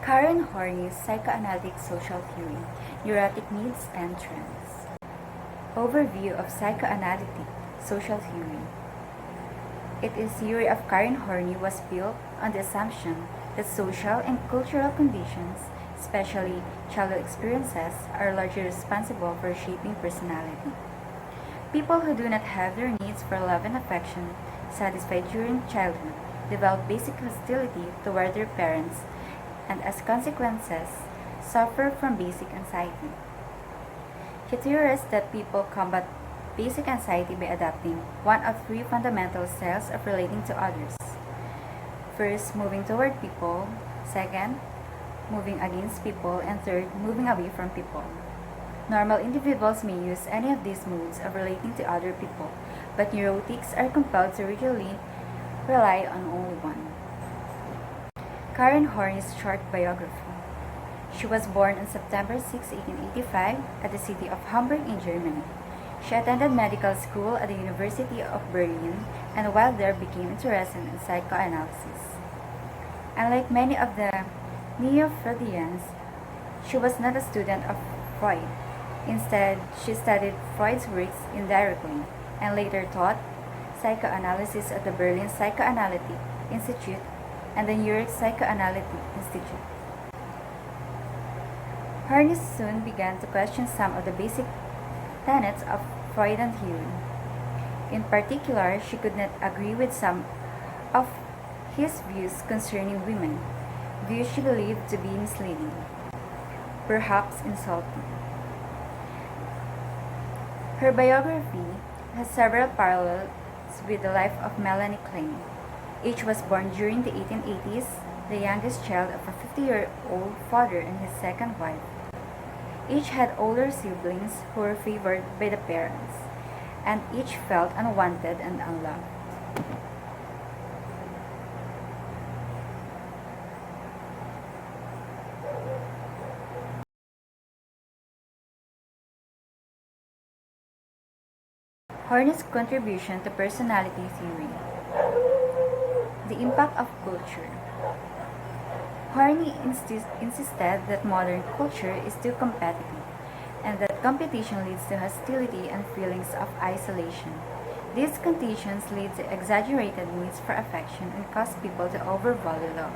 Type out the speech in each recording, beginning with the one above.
Horney's Psychoanalytic Social Theory, Neurotic Needs and Trends. Overview of Psychoanalytic Social Theory. It is theory of Horney was built on the assumption that social and cultural conditions, especially childhood experiences, are largely responsible for shaping personality. People who do not have their needs for love and affection satisfied during childhood develop basic hostility toward their parents and as consequences suffer from basic anxiety. He theorized that people combat basic anxiety by adopting one of three fundamental styles of relating to others. First, moving toward people. Second, moving against people. And third, moving away from people. Normal individuals may use any of these modes of relating to other people, but neurotics are compelled to rigidly rely on only one. Horney's short biography. She was born on September 6, 1885 at the city of Hamburg in Germany. She attended medical school at the University of Berlin and while there became interested in psychoanalysis. Unlike many of the Neo-Freudians, she was not a student of Freud. Instead, she studied Freud's works indirectly and later taught psychoanalysis at the Berlin Psychoanalytic Institute and the New York Psychoanalytic Institute. Horney soon began to question some of the basic tenets of Freudian theory. In particular, she could not agree with some of his views concerning women, views she believed to be misleading, perhaps insulting. Her biography has several parallels with the life of Melanie Klein. Each was born during the 1880s, the youngest child of a 50-year-old father and his second wife. Each had older siblings who were favored by the parents, and each felt unwanted and unloved. Horney's contribution to personality theory. The impact of culture. Horney insisted that modern culture is too competitive and that competition leads to hostility and feelings of isolation. These conditions lead to exaggerated needs for affection and cause people to overvalue love.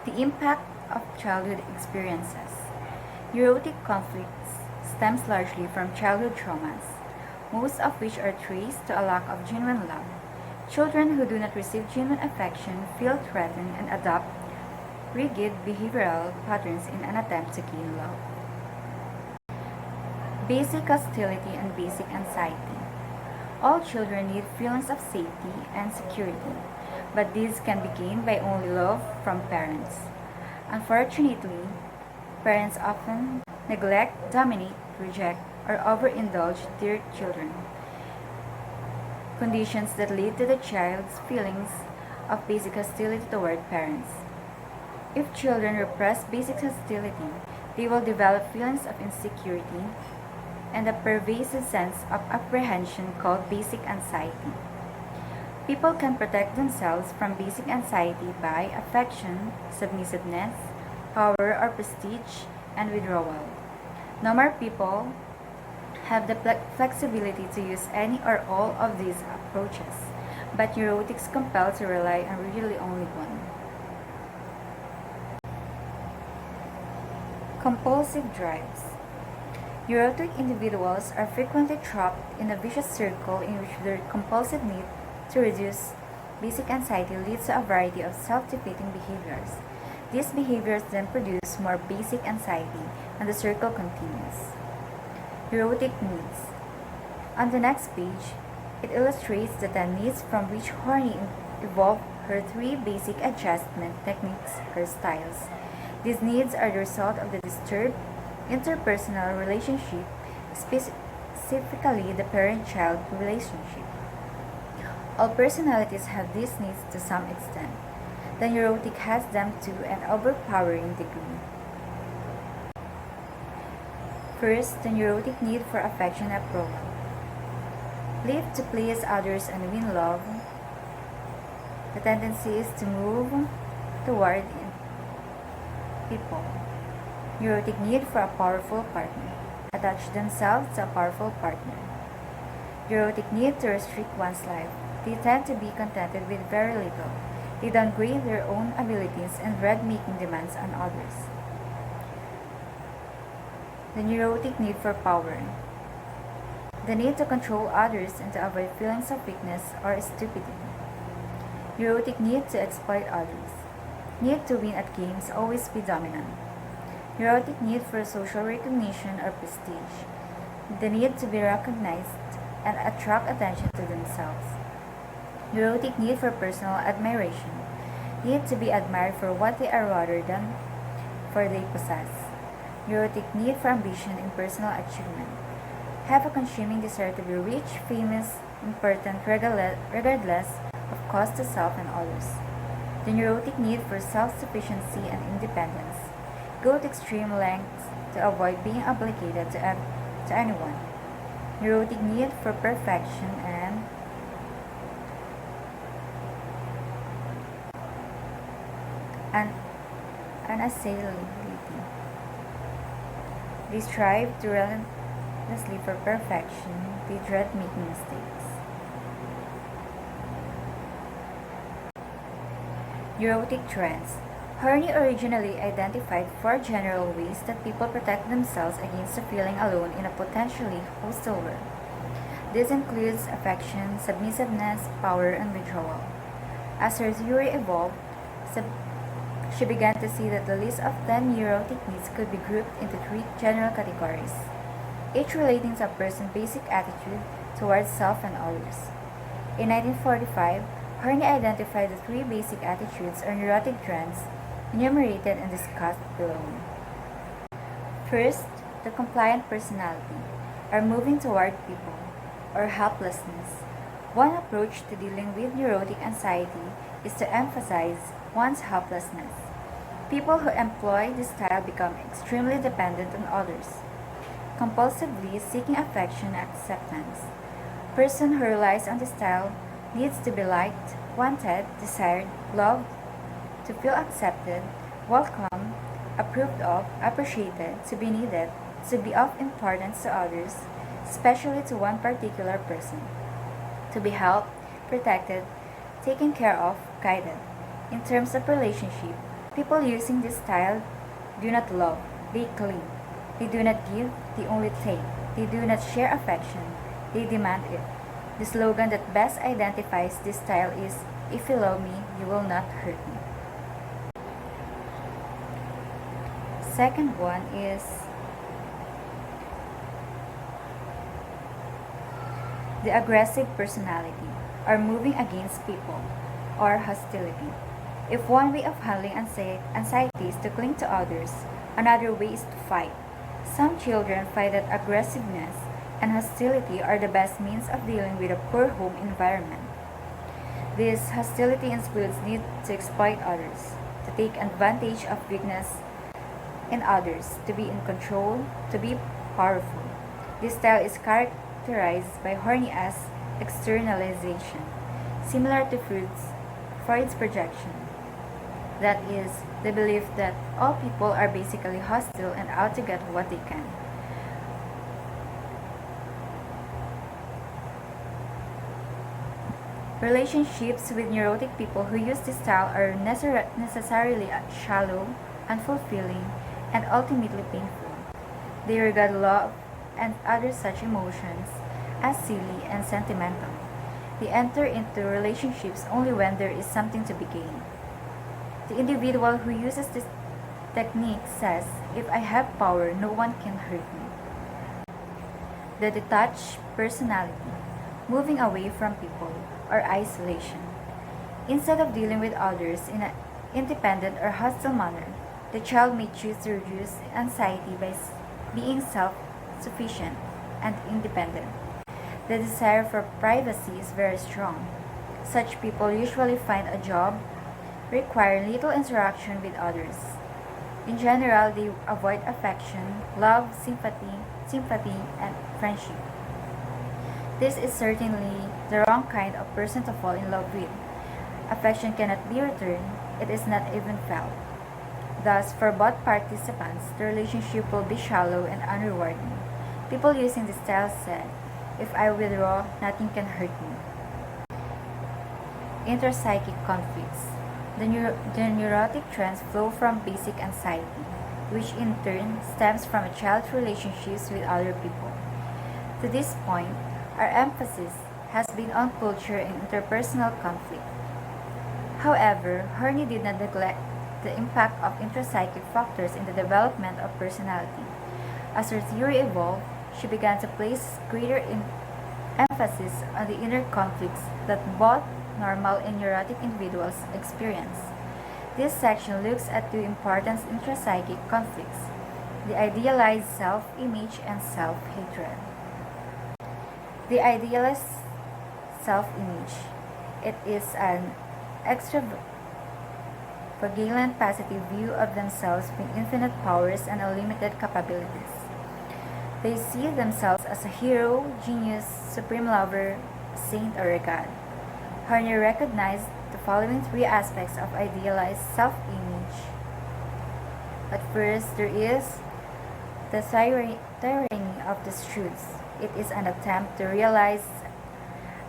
The impact of childhood experiences. Neurotic conflicts stems largely from childhood traumas, most of which are traced to a lack of genuine love. Children who do not receive genuine affection feel threatened and adopt rigid behavioral patterns in an attempt to gain love. Basic hostility and basic anxiety. All children need feelings of safety and security, but these can be gained by only love from parents. Unfortunately, parents often neglect, dominate, reject, or overindulge their children, conditions that lead to the child's feelings of basic hostility toward parents. If children repress basic hostility, they will develop feelings of insecurity and a pervasive sense of apprehension called basic anxiety. People can protect themselves from basic anxiety by affection, submissiveness, power or prestige, and withdrawal. Normal people have the flexibility to use any or all of these approaches, but neurotics compel to rely on really only one. Compulsive drives. Neurotic individuals are frequently trapped in a vicious circle in which their compulsive need to reduce basic anxiety leads to a variety of self-defeating behaviors. These behaviors then produce more basic anxiety, and the circle continues. Erotic Needs. On the next page, it illustrates the 10 needs from which Horney evolved her 3 basic adjustment techniques, her styles. These needs are the result of the disturbed interpersonal relationship, specifically the parent-child relationship. All personalities have these needs to some extent. The neurotic has them to an overpowering degree. First, the neurotic need for affection and approval. Live to please others and win love The tendency is to move toward people. Neurotic need for a powerful partner. Attach themselves to a powerful partner. Neurotic need to restrict one's life. They tend to be contented with very little. They downgrade their own abilities and dread making demands on others. The neurotic need for power. The need to control others and to avoid feelings of weakness or stupidity. Neurotic need to exploit others. Need to win at games, always be dominant. Neurotic need for social recognition or prestige. The need to be recognized and attract attention to themselves. Neurotic need for personal admiration. Need to be admired for what they are rather than for they possess. Neurotic need for ambition and personal achievement. Have a consuming desire to be rich, famous, important, regardless of cost to self and others. The neurotic need for self-sufficiency and independence. Go to extreme lengths to avoid being obligated to anyone. Neurotic need for perfection and unassailability. They strive to relentlessly for perfection. They dread making mistakes. Neurotic Trends. Horney originally identified 4 general ways that people protect themselves against feeling alone in a potentially hostile world. This includes affection, submissiveness, power, and withdrawal. As her theory evolved, she began to see that the list of 10 neurotic needs could be grouped into 3 general categories, each relating to a person's basic attitude towards self and others. In 1945, Horney identified the 3 basic attitudes or neurotic trends enumerated and discussed below. First, the compliant personality, or moving toward people, or helplessness. One approach to dealing with neurotic anxiety is to emphasize one's helplessness. People who employ this style become extremely dependent on others, compulsively seeking affection and acceptance. A person who relies on this style needs to be liked, wanted, desired, loved, to feel accepted, welcome, approved of, appreciated, to be needed, to be of importance to others, especially to one particular person, to be helped, protected, taken care of, guided. In terms of relationship, people using this style do not love, they cling. They do not give, they only take. They do not share affection, they demand it. The slogan that best identifies this style is, "If you love me, you will not hurt me." Second one is the aggressive personality, or moving against people, or hostility. If one way of handling anxiety is to cling to others, another way is to fight. Some children find that aggressiveness and hostility are the best means of dealing with a poor home environment. This hostility includes need to exploit others, to take advantage of weakness in others, to be in control, to be powerful. This style is characterized by Horney as externalization, similar to Freud's projection. That is, the belief that all people are basically hostile and out to get what they can. Relationships with neurotic people who use this style are necessarily shallow, unfulfilling, and ultimately painful. They regard love and other such emotions as silly and sentimental. They enter into relationships only when there is something to be gained. The individual who uses this technique says, "If I have power, no one can hurt me." The detached personality, moving away from people, or isolation. Instead of dealing with others in an independent or hostile manner, the child may choose to reduce anxiety by being self-sufficient and independent. The desire for privacy is very strong. Such people usually find a job requiring little interaction with others. In general, they avoid affection, love, sympathy, and friendship. This is certainly the wrong kind of person to fall in love with. Affection cannot be returned, it is not even felt. Thus, for both participants, the relationship will be shallow and unrewarding. People using this style said, "If I withdraw, nothing can hurt me." Interpsychic conflicts. The neurotic trends flow from basic anxiety, which in turn stems from a child's relationships with other people. To this point, our emphasis has been on culture and interpersonal conflict. However, Horney did not neglect the impact of intrapsychic factors in the development of personality. As her theory evolved, she began to place greater emphasis on the inner conflicts that both normal and neurotic individuals experience. This section looks at two important intrapsychic conflicts: the idealized self-image and self-hatred. The idealized self-image. It is an extravagant positive view of themselves with infinite powers and unlimited capabilities. They see themselves as a hero, genius, supreme lover, saint, or a god. Horney recognized the following three aspects of idealized self-image. At first, there is the tyranny of the truths. It is an attempt to realize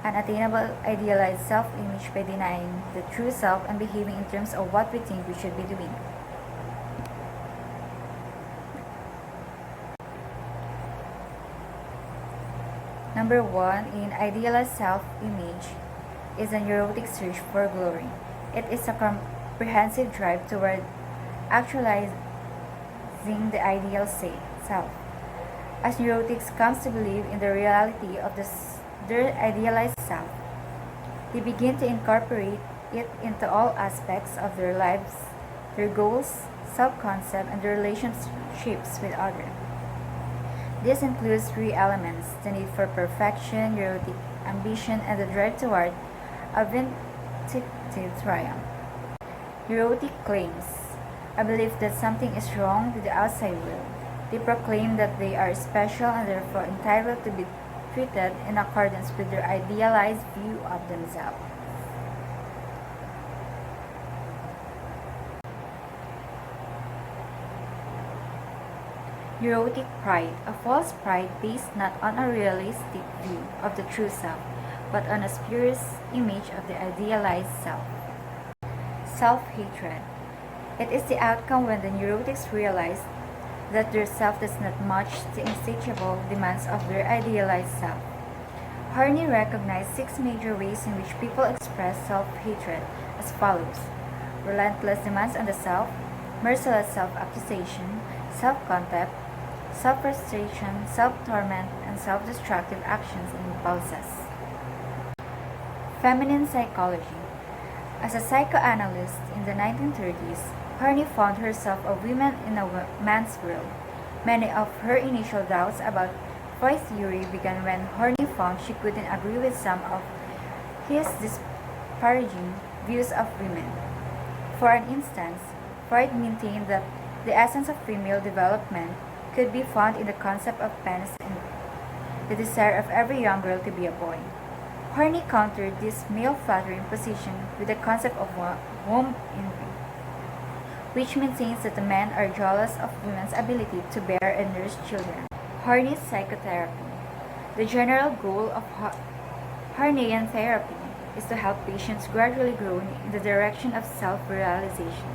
an attainable idealized self-image by denying the true self and behaving in terms of what we think we should be doing. Number 1 in idealized self-image is a neurotic search for glory. It is a comprehensive drive toward actualizing the ideal self. As neurotics comes to believe in the reality of their idealized self, they begin to incorporate it into all aspects of their lives, their goals, self-concept, and their relationships with others. This includes three elements: the need for perfection, neurotic ambition, and the drive toward a vindictive triumph. Neurotic claims a belief that something is wrong with the outside world. They proclaim that they are special and therefore entitled to be treated in accordance with their idealized view of themselves. Neurotic pride, a false pride based not on a realistic view of the true self, but on a spurious image of the idealized self. Self-hatred. It is the outcome when the neurotics realize that their self does not match the insatiable demands of their idealized self. Horney recognized 6 major ways in which people express self-hatred as follows: relentless demands on the self, merciless self-accusation, self-contempt, self-frustration, self-torment, and self-destructive actions and impulses. Feminine psychology. As a psychoanalyst in the 1930s, Horney found herself a woman in a man's world. Many of her initial doubts about Freud's theory began when Horney found she couldn't agree with some of his disparaging views of women. For an instance, Freud maintained that the essence of female development could be found in the concept of penis and the desire of every young girl to be a boy. Horney countered this male-flattering position with the concept of womb envy, which maintains that the men are jealous of women's ability to bear and nurse children. Horney's psychotherapy. The general goal of Horneyan therapy is to help patients gradually grow in the direction of self-realization.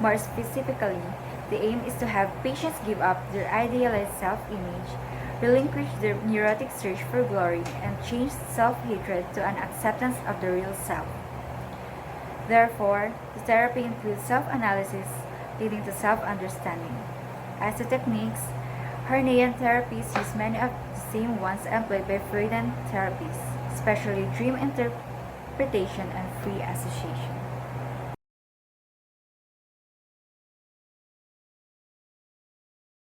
More specifically, the aim is to have patients give up their idealized self-image, relinquish their neurotic search for glory, and change self-hatred to an acceptance of the real self. Therefore, the therapy includes self-analysis leading to self-understanding. As to techniques, Horneyan therapies use many of the same ones employed by Freudian therapies, especially dream interpretation and free association.